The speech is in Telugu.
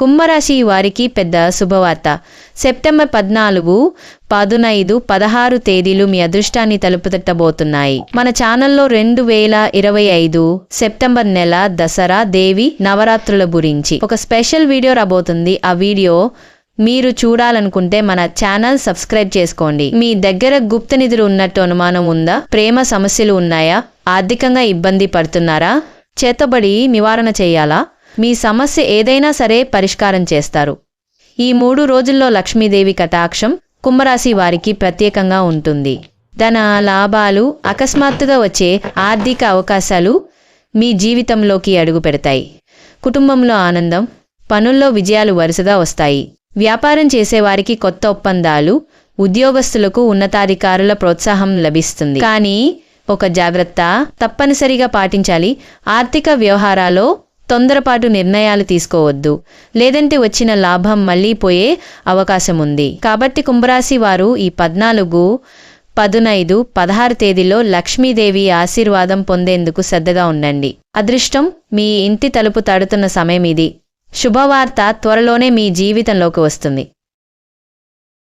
కుంభరాశి వారికి పెద్ద శుభవార్త. సెప్టెంబర్ 14, 15, 16 తేదీలు మీ అదృష్టాన్ని తలుపుతట్టబోతున్నాయి. మన ఛానల్లో 2025 సెప్టెంబర్ నెల దసరా దేవి నవరాత్రుల గురించి ఒక స్పెషల్ వీడియో రాబోతుంది. ఆ వీడియో మీరు చూడాలనుకుంటే మన ఛానల్ సబ్స్క్రైబ్ చేసుకోండి. మీ దగ్గర గుప్త నిధులు ఉన్నట్టు అనుమానం ఉందా? ప్రేమ సమస్యలు ఉన్నాయా? ఆర్థికంగా ఇబ్బంది పడుతున్నారా? చేతబడి నివారణ చేయాలా? మీ సమస్య ఏదైనా సరే పరిష్కారం చేస్తారు. ఈ 3 రోజుల్లో లక్ష్మీదేవి కటాక్షం కుంభరాశి వారికి ప్రత్యేకంగా ఉంటుంది. ధన లాభాలు, అకస్మాత్తుగా వచ్చే ఆర్థిక అవకాశాలు మీ జీవితంలోకి అడుగు పెడతాయి. కుటుంబంలో ఆనందం, పనుల్లో విజయాలు వరుసగా వస్తాయి. వ్యాపారం చేసేవారికి కొత్త ఒప్పందాలు, ఉద్యోగస్తులకు ఉన్నతాధికారుల ప్రోత్సాహం లభిస్తుంది. కానీ ఒక జాగ్రత్త తప్పనిసరిగా పాటించాలి. ఆర్థిక వ్యవహారాల్లో తొందరపాటు నిర్ణయాలు తీసుకోవద్దు, లేదంటే వచ్చిన లాభం మళ్లీ పోయే అవకాశం ఉంది. కాబట్టి కుంభరాశి వారు ఈ 14, 15, 16 తేదీల్లో లక్ష్మీదేవి ఆశీర్వాదం పొందేందుకు శ్రద్ధగా ఉండండి. అదృష్టం మీ ఇంటి తలుపు తడుతున్న సమయం ఇది. శుభవార్త త్వరలోనే మీ జీవితంలోకి వస్తుంది.